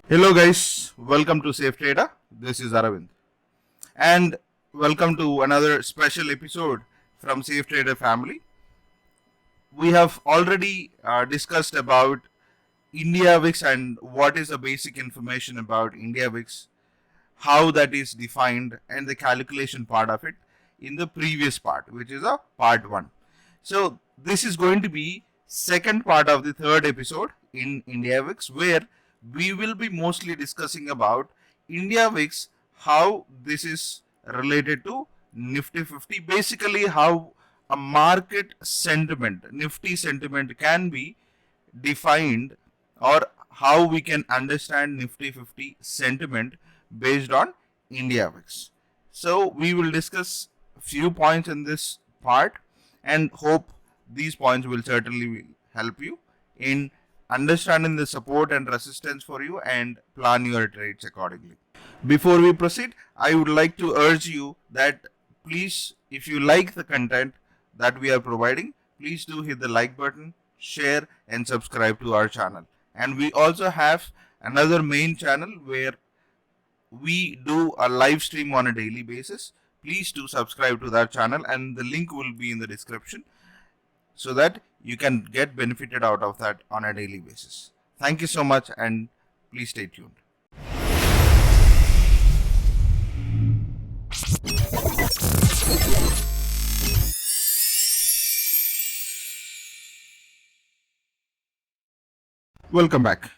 Hello guys, welcome to safetrader. This is Aravind and welcome to another special episode from safetrader family. We have already discussed about INDIAVIX and what is the basic information about INDIAVIX, how that is defined and the calculation part of it in the previous part, which is a part 1. So this is going to be second part of the third episode in INDIAVIX, where we will be mostly discussing about INDIAVIX, how this is related to Nifty 50, basically how a market sentiment, Nifty sentiment can be defined, or how we can understand Nifty 50 sentiment based on INDIAVIX. So we will discuss few points in this part and hope these points will certainly help you in understanding the support and resistance for you and plan your trades accordingly. Before we proceed, I would like to urge you that please, if you like the content that we are providing, please do hit the like button, share and subscribe to our channel. And we also have another main channel where we do a live stream on a daily basis. Please do subscribe to that channel and the link will be in the description so that you can get benefited out of that on a daily basis. Thank you so much and please stay tuned. Welcome back.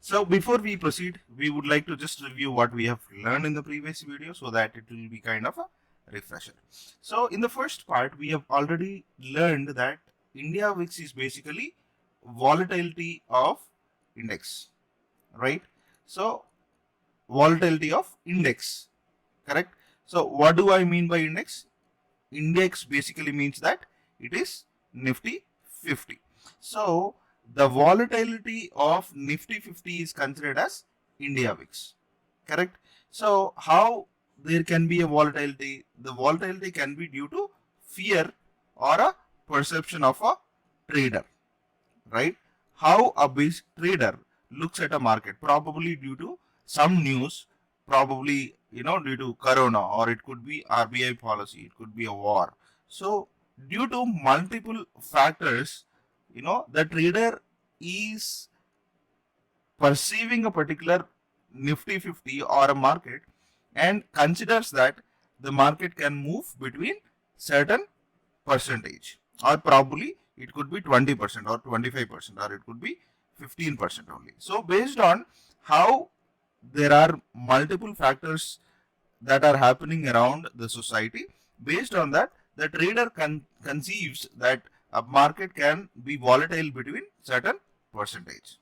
So before we proceed, we would like to just review what we have learned in the previous video so that it will be kind of a refresher. So in the first part, we have already learned that INDIAVIX is basically volatility of index, right? So volatility of index, correct? So what do I mean by index? Index basically means that it is Nifty 50. So the volatility of Nifty 50 is considered as INDIAVIX, correct? So how there can be a volatility? The volatility can be due to fear or a perception of a trader, right? How a base trader looks at a market, probably due to some news, probably due to corona, or it could be RBI policy, it could be a war. So due to multiple factors, the trader is perceiving a particular Nifty 50 or a market and considers that the market can move between certain percentage, or probably it could be 20% or 25% or it could be 15% only. So based on how there are multiple factors that are happening around the society, based on that the trader conceives that a market can be volatile between certain percentage,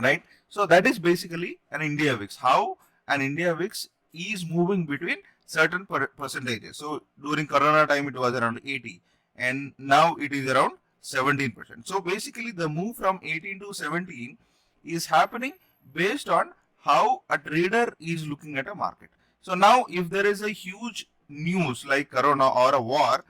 right? So that is basically an INDIAVIX, how an INDIAVIX is moving between certain percentages. So during corona time it was around 80 and now it is around 17%. So basically the move from 18 to 17 is happening based on how a trader is looking at a market. So now if there is a huge news like corona or a war,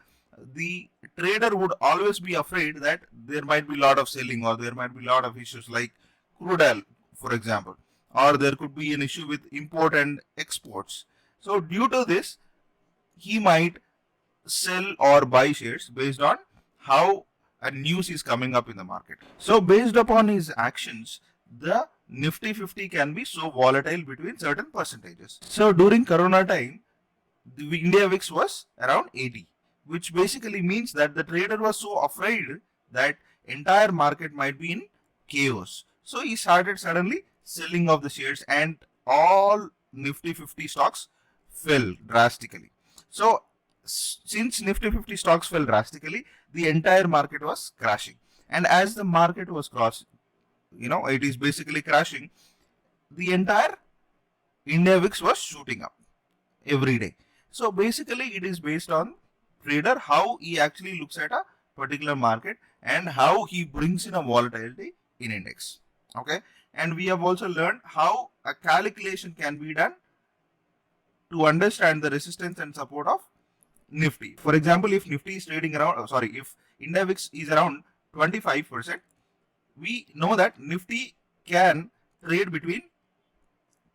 the trader would always be afraid that there might be a lot of selling, or there might be a lot of issues like crude oil, for example, or there could be an issue with import and exports. So due to this, he might sell or buy shares based on how a news is coming up in the market. So based upon his actions, the Nifty 50 can be so volatile between certain percentages. So during corona time, the INDIAVIX was around 80, which basically means that the trader was so afraid that entire market might be in chaos. So he started suddenly selling of the shares and all Nifty 50 stocks fell drastically. So since Nifty 50 stocks fell drastically, the entire market was crashing. And as the market was it is basically crashing, the entire INDIAVIX was shooting up every day. So basically it is based on trader, how he actually looks at a particular market and how he brings in a volatility in index. Okay, and we have also learned how a calculation can be done to understand the resistance and support of Nifty. For example, if Nifty is trading around, if INDIAVIX is around 25%, we know that Nifty can trade between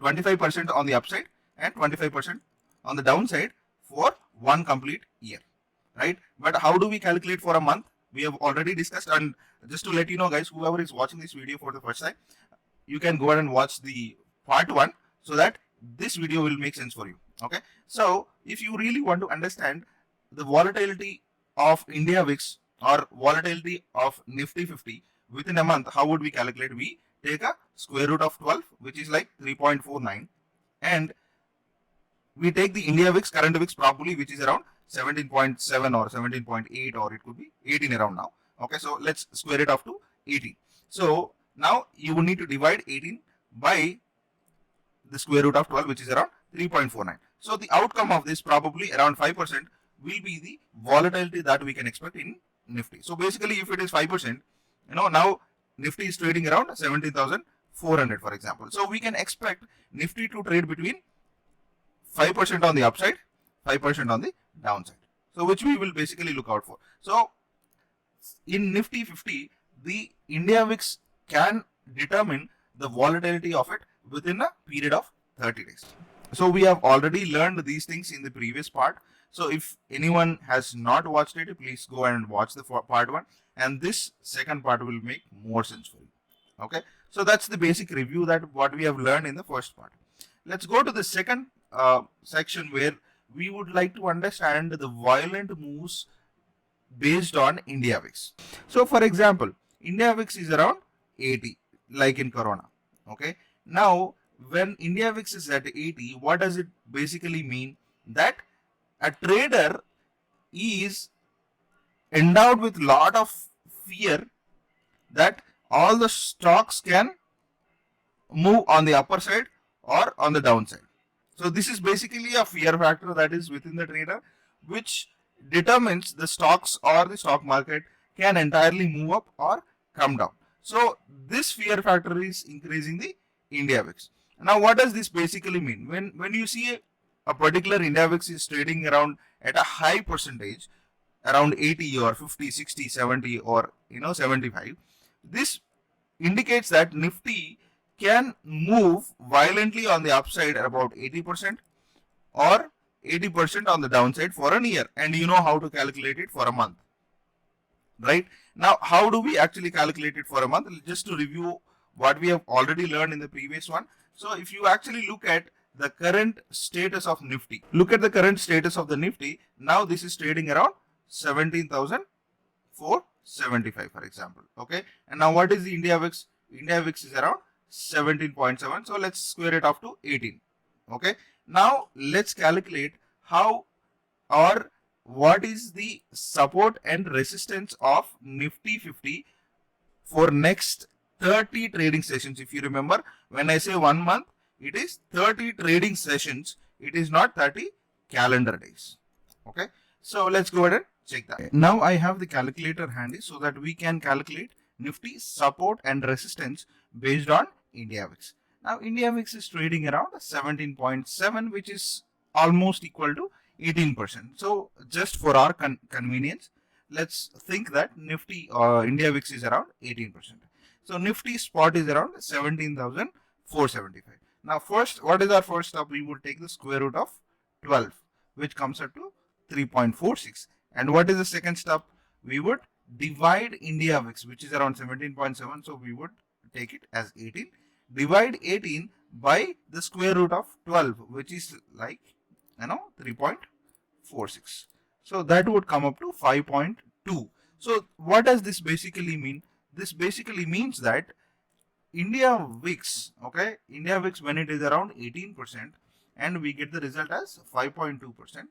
25% on the upside and 25% on the downside for one complete year, right? But how do we calculate for a month? We have already discussed, and just to let you know, guys, whoever is watching this video for the first time, you can go ahead and watch the part 1 so that this video will make sense for you. Okay, so if you really want to understand the volatility of INDIAVIX or volatility of Nifty 50 within a month, how would we calculate? We take a square root of 12, which is like 3.49, and we take the INDIAVIX current VIX probably, which is around 17.7 or 17.8, or it could be 18 around now. Okay, so let's square it off to 18. So now you will need to divide 18 by the square root of 12, which is around 3.49. So the outcome of this, probably around 5%, will be the volatility that we can expect in Nifty. So basically, if it is 5%, now Nifty is trading around 17,400, for example. So we can expect Nifty to trade between 5% on the upside, 5% on the downside. So which we will basically look out for. So in Nifty 50, the INDIAVIX can determine the volatility of it within a period of 30 days. So we have already learned these things in the previous part. So if anyone has not watched it, please go and watch the part 1, and this second part will make more sense for you. Okay, so that's the basic review that what we have learned in the first part. Let's go to the second section, where we would like to understand the violent moves based on INDIAVIX. So for example, INDIAVIX is around 80, like in Corona. Okay, now when INDIAVIX is at 80, what does it basically mean? That a trader is endowed with lot of fear that all the stocks can move on the upper side or on the downside. So this is basically a fear factor that is within the trader, which determines the stocks or the stock market can entirely move up or come down. So this fear factor is increasing the INDIAVIX. Now what does this basically mean? When you see a particular INDIAVIX is trading around at a high percentage, around 80 or 50, 60, 70 or 75, this indicates that Nifty can move violently on the upside at about 80% or 80% on the downside for a year, and you know how to calculate it for a month, right? Now how do we actually calculate it for a month? Just to review what we have already learned in the previous one. So if you actually look at the current status of Nifty, look at the current status of the Nifty. Now this is trading around 17,475, for example. Okay, and now what is the INDIAVIX? INDIAVIX is around 17.7. So let's square it off to 18. Okay, now let's calculate how or what is the support and resistance of Nifty 50 for next 30 trading sessions. If you remember, when I say 1 month, it is 30 trading sessions. It is not 30 calendar days. Okay, so let's go ahead and check that. Now I have the calculator handy so that we can calculate Nifty support and resistance based on INDIAVIX. Now INDIAVIX is trading around 17.7, which is almost equal to 18%. So just for our convenience, let's think that Nifty INDIAVIX is around 18%. So Nifty spot is around 17,475. Now first, what is our first step? We will take the square root of 12, which comes up to 3.46. And what is the second step? We would divide INDIAVIX, which is around 17.7. So we would take it as 18. Divide 18 by the square root of 12, which is like 3.46. So that would come up to 5.2. So what does this basically mean? This basically means that INDIAVIX, okay, INDIAVIX when it is around 18%, and we get the result as 5.2%.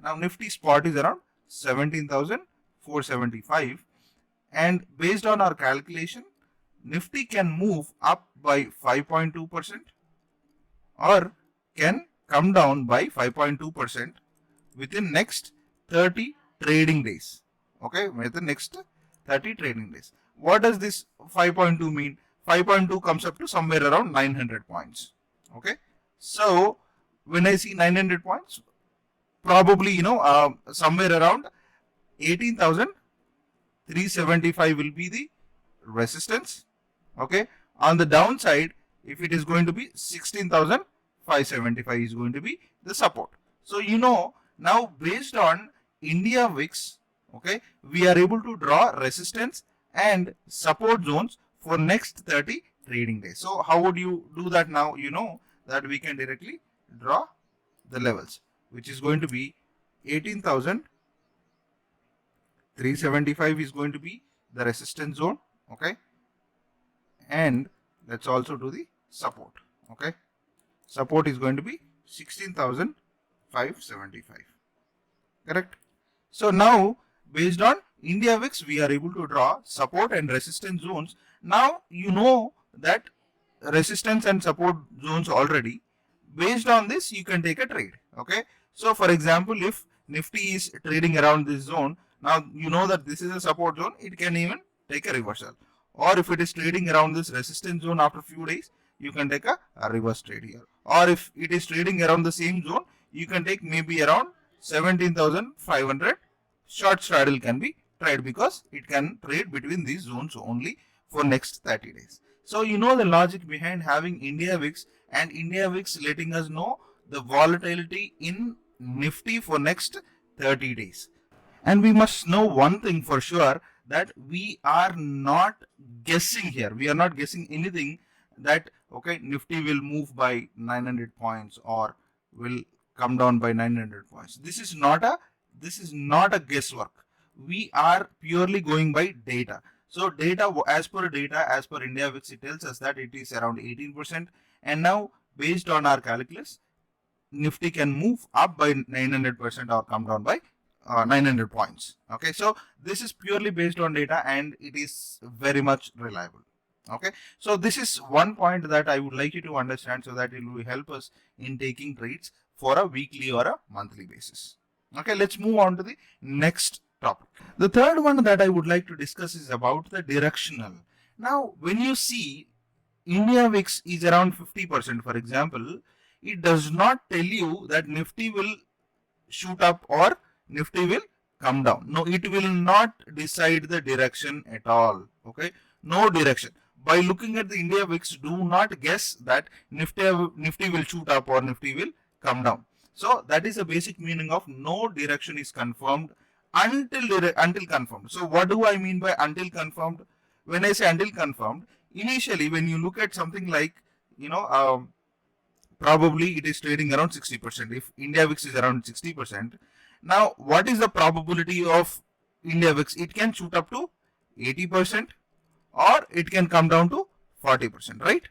Now Nifty spot is around 17,475, and based on our calculation, Nifty can move up by 5.2% or can come down by 5.2% within next 30 trading days. Okay, within next 30 trading days. What does this 5.2 mean? 5.2 comes up to somewhere around 900 points. Okay, so when I see 900 points, probably somewhere around 18,375 will be the resistance. Okay, on the downside, if it is going to be 16,575 is going to be the support. So you know, now based on INDIAVIX, okay, we are able to draw resistance and support zones for next 30 trading days. So how would you do that now? You know that we can directly draw the levels, which is going to be 18,375 is going to be the resistance zone, okay, and let's also do the support, okay. Support is going to be 16,575, correct. So now based on INDIAVIX, we are able to draw support and resistance zones. Now you know that resistance and support zones already. Based on this, you can take a trade, okay. So for example, if Nifty is trading around this zone, now you know that this is a support zone, it can even take a reversal. Or if it is trading around this resistance zone after a few days, you can take a reverse trade here. Or if it is trading around the same zone, you can take maybe around 17,500. Short straddle can be tried because it can trade between these zones only for next 30 days. So you know the logic behind having INDIAVIX, and INDIAVIX letting us know the volatility in Nifty for next 30 days. And we must know one thing for sure, that we are not guessing here. We are not guessing anything that, okay, Nifty will move by 900 points or will come down by 900 points. This is not a guesswork. We are purely going by data. So data, as per INDIAVIX, it tells us that it is around 18%. And now based on our calculus, Nifty can move up by 900% or come down by 900 points. Okay, so this is purely based on data and it is very much reliable. Okay, so this is one point that I would like you to understand, so that it will help us in taking trades for a weekly or a monthly basis. Okay, let's move on to the next topic. The third one that I would like to discuss is about the directional. Now, when you see INDIAVIX is around 50%, for example, it does not tell you that Nifty will shoot up or Nifty will come down. No, it will not decide the direction at all. Okay, no direction. By looking at the INDIAVIX, do not guess that Nifty will shoot up or Nifty will come down. So that is the basic meaning of no direction is confirmed until confirmed. So what do I mean by until confirmed? When I say until confirmed, initially when you look at something like, you know, probably it is trading around 60%. If INDIAVIX is around 60%, now what is the probability of INDIAVIX? It can shoot up to 80% or it can come down to 40%, right?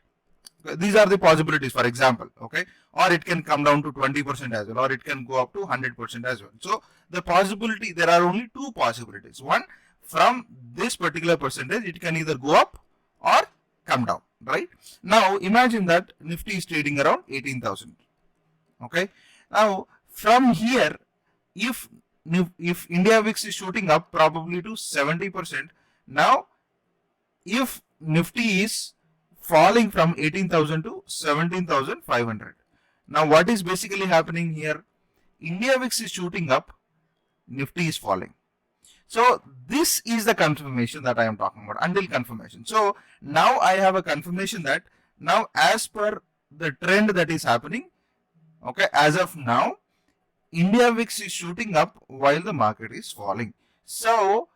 These are the possibilities, for example, okay, or it can come down to 20% as well, or it can go up to 100% as well. So the possibility, there are only two possibilities. One, from this particular percentage, it can either go up or come down, right? Now imagine that Nifty is trading around 18,000. Okay, now from here, if INDIAVIX is shooting up probably to 70%, now if Nifty is falling from 18,000 to 17,500, now what is basically happening here? INDIAVIX is shooting up, Nifty is falling. So this is the confirmation that I am talking about, until confirmation. So now I have a confirmation that now as per the trend that is happening, okay, as of now, INDIAVIX is shooting up while the market is falling. So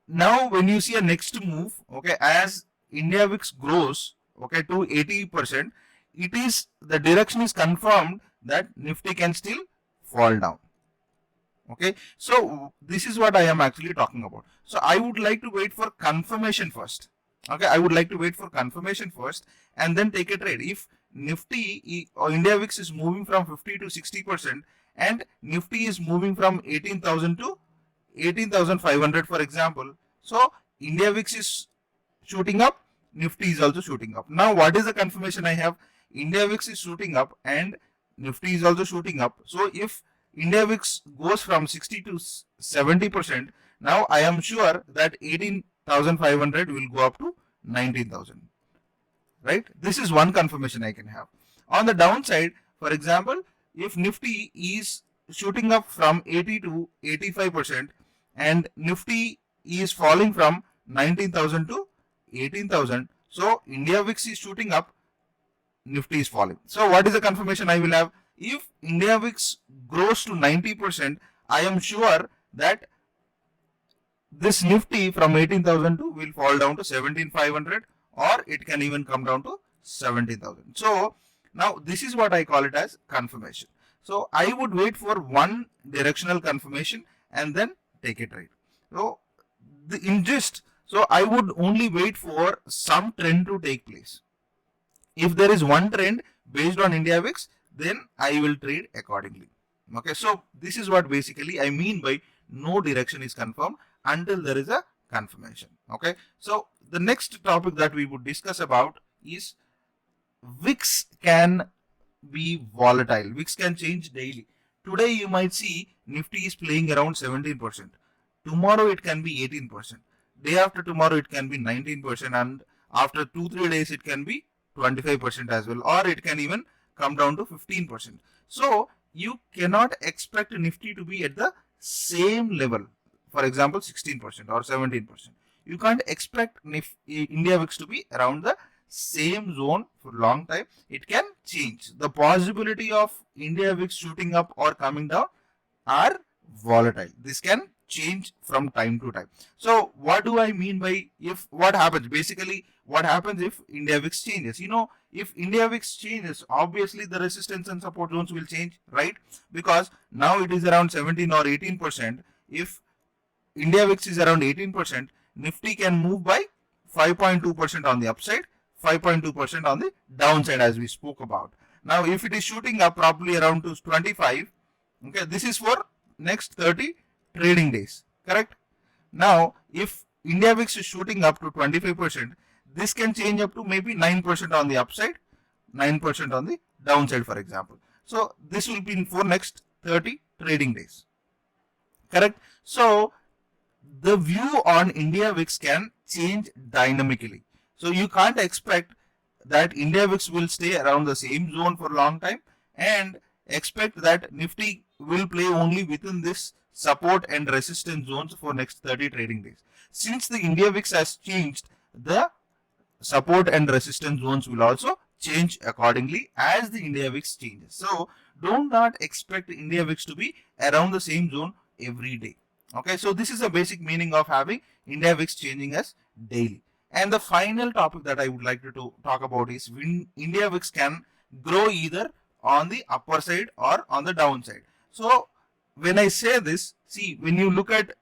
now when you see a next move, okay, as INDIAVIX grows, okay, to 80%, it is, the direction is confirmed that Nifty can still fall down. Okay, so this is what I am actually talking about. So I would like to wait for confirmation first. Okay, I would like to wait for confirmation first and then take a trade. If Nifty or INDIAVIX is moving from 50 to 60% and Nifty is moving from 18,000 to 18,500, for example, so INDIAVIX is shooting up, Nifty is also shooting up. Now what is the confirmation I have? INDIAVIX is shooting up and Nifty is also shooting up. So if INDIAVIX goes from 60 to 70%, now I am sure that 18,500 will go up to 19,000, right? This is one confirmation I can have. On the downside, for example, if Nifty is shooting up from 80 to 85% and Nifty is falling from 19,000 to 18,000, so INDIAVIX is shooting up, Nifty is falling. So what is the confirmation I will have? If INDIAVIX grows to 90%, I am sure that this Nifty from 18,002 will fall down to 17,500, or it can even come down to 17,000. So now this is what I call it as confirmation. So I would wait for one directional confirmation and then take a trade. So so I would only wait for some trend to take place. If there is one trend based on INDIAVIX, then I will trade accordingly. Okay, so this is what basically I mean by no direction is confirmed until there is a confirmation. Okay, so the next topic that we would discuss about is VIX can be volatile. VIX can change daily. Today you might see Nifty is playing around 17%. Tomorrow it can be 18%. Day after tomorrow it can be 19%, and after 2-3 days it can be 25% as well, or it can even come down to 15%. So you cannot expect Nifty to be at the same level. For example, 16% or 17%. You can't expect INDIAVIX to be around the same zone for a long time. It can change. The possibility of INDIAVIX shooting up or coming down are volatile. This can change from time to time. So what do I mean by what happens? Basically, what happens if INDIAVIX changes? If INDIAVIX changes, obviously the resistance and support zones will change, right? Because now it is around 17 or 18%. If INDIAVIX is around 18%, Nifty can move by 5.2% on the upside, 5.2% on the downside, as we spoke about. Now, if it is shooting up probably around to 25, okay, this is for next 30 trading days, correct? Now, if INDIAVIX is shooting up to 25%, this can change up to maybe 9% on the upside, 9% on the downside, for example. So this will be for next 30 trading days, correct? So the view on INDIAVIX can change dynamically. So you can't expect that INDIAVIX will stay around the same zone for a long time and expect that Nifty will play only within this support and resistance zones for next 30 trading days. Since the INDIAVIX has changed, the support and resistance zones will also change accordingly as the INDIAVIX changes. So do not expect INDIAVIX to be around the same zone every day. Okay, so this is the basic meaning of having INDIAVIX changing as daily. And the final topic that I would like to talk about is when INDIAVIX can grow either on the upper side or on the downside. So when I say this, see, when you look at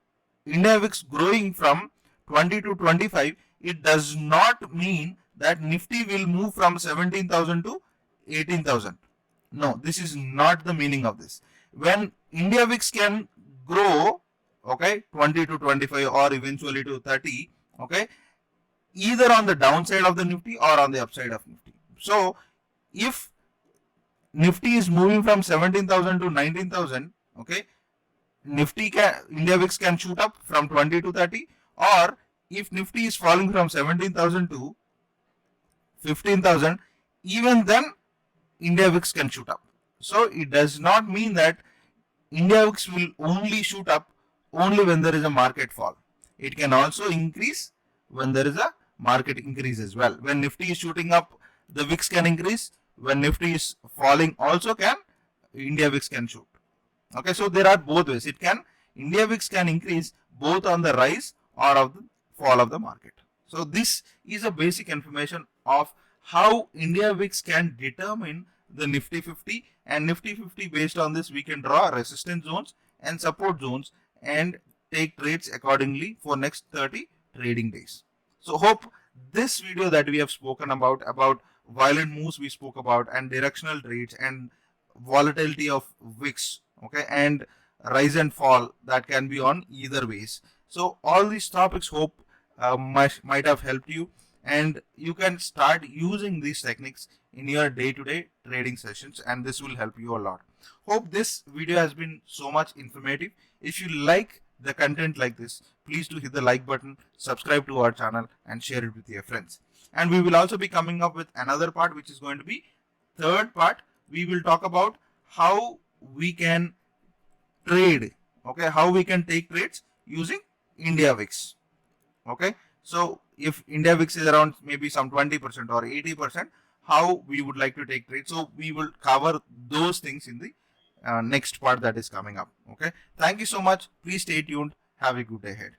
INDIAVIX growing from 20 to 25, it does not mean that Nifty will move from 17,000 to 18,000. No, this is not the meaning of this. When INDIAVIX can grow, okay, 20 to 25 or eventually to 30, okay, either on the downside of the Nifty or on the upside of Nifty. So if Nifty is moving from 17,000 to 19,000, okay, INDIAVIX can shoot up from 20 to 30, or if Nifty is falling from 17,000 to 15,000, even then INDIAVIX can shoot up. So it does not mean that INDIAVIX will only shoot up only when there is a market fall. It can also increase when there is a market increase as well. When Nifty is shooting up, the VIX can increase. When Nifty is falling, also INDIAVIX can shoot. Okay, so there are both ways. INDIAVIX can increase both on the rise or of the fall of the market. So this is a basic information of how INDIAVIX can determine the Nifty 50, and Nifty 50, based on this we can draw resistance zones and support zones and take trades accordingly for next 30 trading days. So hope this video that we have spoken about violent moves we spoke about, and directional trades and volatility of VIX, okay, and rise and fall that can be on either ways. So all these topics hope might have helped you, and you can start using these techniques in your day-to-day trading sessions, and this will help you a lot. Hope this video has been so much informative. If you like the content like this, please do hit the like button, subscribe to our channel, and share it with your friends. And we will also be coming up with another part, which is going to be third part. We will talk about how we can trade, okay, how we can take trades using INDIAVIX. Okay, so if INDIAVIX is around maybe some 20% or 80%, how we would like to take trades. So we will cover those things in the next part that is coming up. Okay. Thank you so much. Please stay tuned. Have a good day ahead.